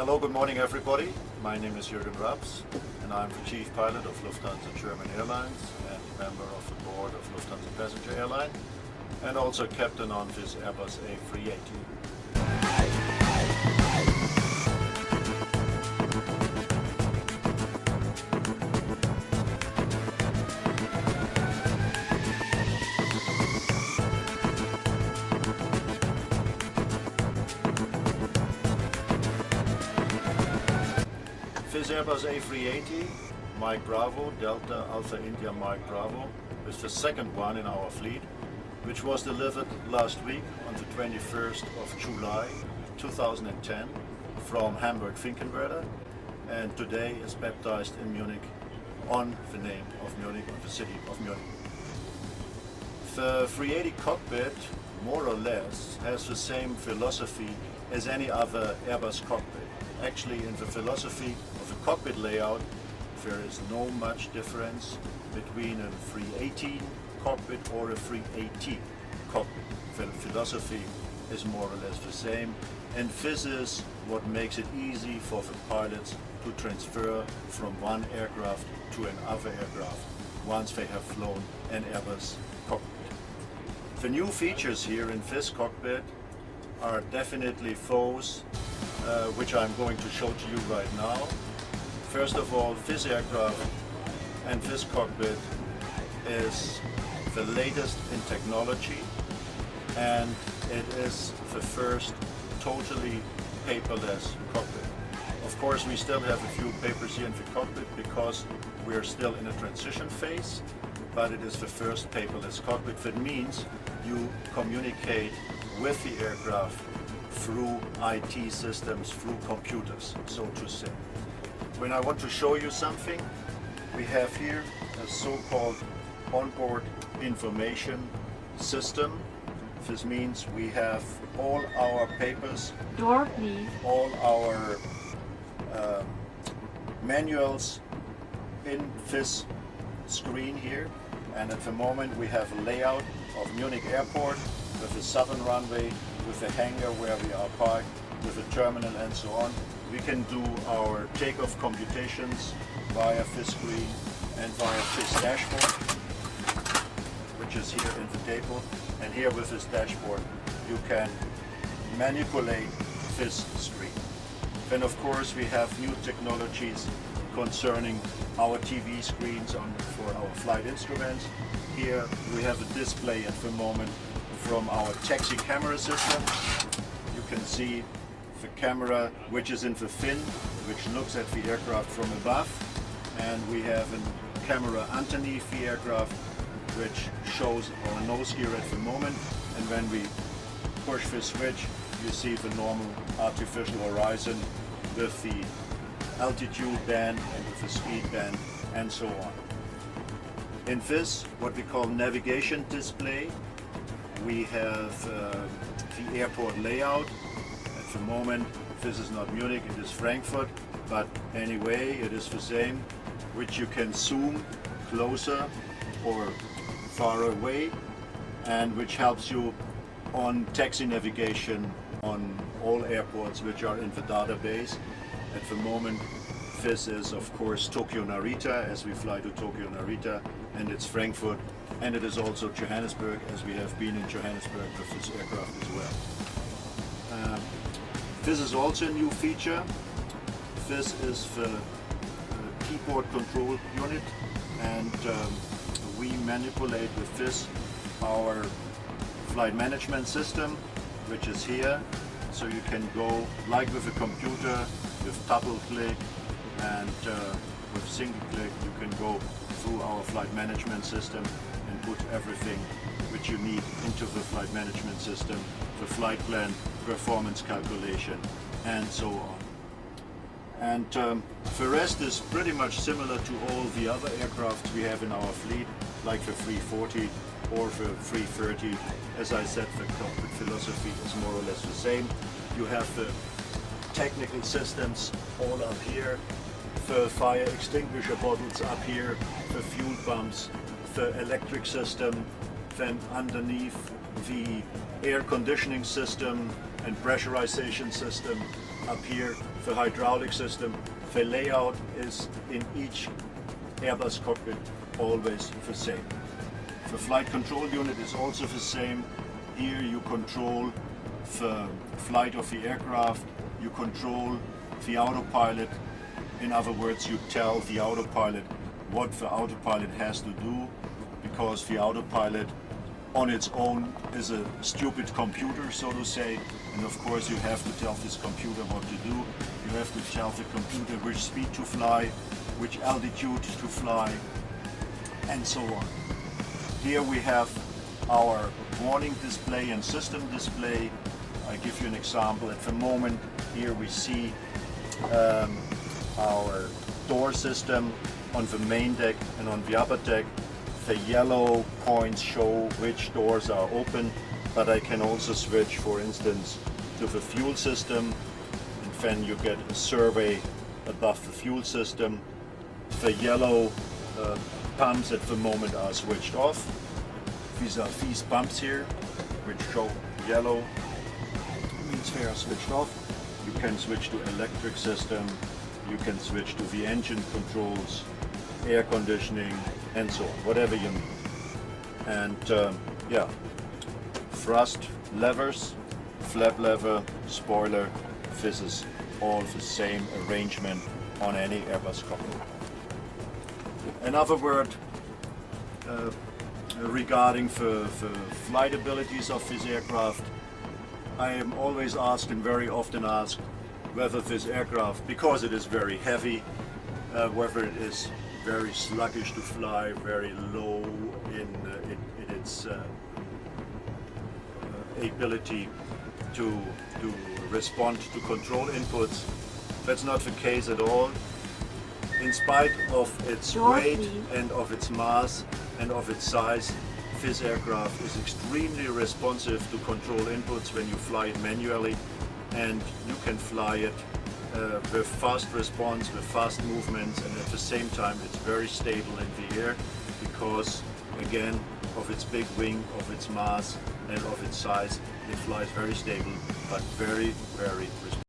Hello, good morning everybody. My name is Jürgen Raps and I'm the Chief Pilot of Lufthansa German Airlines and member of the board of Lufthansa Passenger Airline and also captain on this Airbus A380. This Airbus A380 Mike Bravo, Delta Alpha India Mike Bravo, is the second one in our fleet, which was delivered last week on the 21st of July 2010 from Hamburg-Finkenwerder, and today is baptized in Munich on the name of Munich, of the city of Munich. The 380 Cockpit, more or less, has the same philosophy as any other Airbus cockpit. Actually, in the philosophy of the cockpit layout, there is no much difference between a 318 cockpit or a 380 cockpit. The philosophy is more or less the same, and this is what makes it easy for the pilots to transfer from one aircraft to another aircraft once they have flown an Airbus cockpit. The new features here in this cockpit are definitely those which I'm going to show to you right now. First of all, this aircraft and this cockpit is the latest in technology, and it is the first totally paperless cockpit. Of course, we still have a few papers here in the cockpit because we are still in a transition phase, but it is the first paperless cockpit. That means you communicate with the aircraft through IT systems, through computers, so to say. When I want to show you something, we have here a so-called onboard information system. This means we have all our papers, door please, all our manuals in this screen here, and at the moment we have a layout of Munich Airport with the southern runway, with the hangar where we are parked, with the terminal and so on. We can do our takeoff computations via this screen and via this dashboard, which is here in the table. And here with this dashboard you can manipulate this screen. Then of course we have new technologies concerning our TV screens for our flight instruments. Here we have a display at the moment from our taxi camera system. You can see the camera which is in the fin, which looks at the aircraft from above, and we have a camera underneath the aircraft which shows our nose gear at the moment, and when we push the switch you see the normal artificial horizon with the altitude band and with the speed band and so on. In this, what we call navigation display, we have the airport layout. At the moment this is not Munich, it is Frankfurt, but anyway it is the same, which you can zoom closer or far away, and which helps you on taxi navigation on all airports which are in the database. At the moment this is of course Tokyo Narita, as we fly to Tokyo Narita, and it's Frankfurt, and it is also Johannesburg, as we have been in Johannesburg with this aircraft as well. This is also a new feature. This is the keyboard control unit, and we manipulate with this our flight management system, which is here. So you can go like with a computer, with double click, and with single click you can go through our flight management system and put everything which you need into the flight management system, the flight plan, performance calculation, and so on. And the rest is pretty much similar to all the other aircraft we have in our fleet, like the 340 or the 330. As I said, the cockpit philosophy is more or less the same. You have the technical systems all up here, the fire extinguisher bottles up here, the fuel pumps, the electric system, then underneath the air conditioning system and pressurization system up here. The hydraulic system, the layout is in each Airbus cockpit always the same. The flight control unit is also the same. Here you control the flight of the aircraft, you control the autopilot. In other words, you tell the autopilot what the autopilot has to do, because the autopilot on its own is a stupid computer, so to say, and of course you have to tell this computer what to do. You have to tell the computer which speed to fly, which altitude to fly, and so on. Here we have our warning display and system display. I give you an example. At the moment, here we see our door system on the main deck and on the upper deck. The yellow points show which doors are open, but I can also switch, for instance, to the fuel system, and then you get a survey above the fuel system. The yellow pumps at the moment are switched off. These are these pumps here, which show yellow, means they are switched off. You can switch to electric system, you can switch to the engine controls, air conditioning, and so on, whatever you need. And yeah, thrust levers, flap lever, spoiler, this is all the same arrangement on any Airbus cockpit. Another word regarding the flight abilities of this aircraft. I am always asked and very often asked whether this aircraft, because it is very heavy, whether it is very sluggish to fly, very low in its ability to respond to control inputs. That's not the case at all. In spite of its weight and of its mass and of its size, this aircraft is extremely responsive to control inputs when you fly it manually, and you can fly it with fast response, with fast movements, and at the same time it's very stable in the air because, again, of its big wing, of its mass and of its size. It flies very stable but very, very responsive.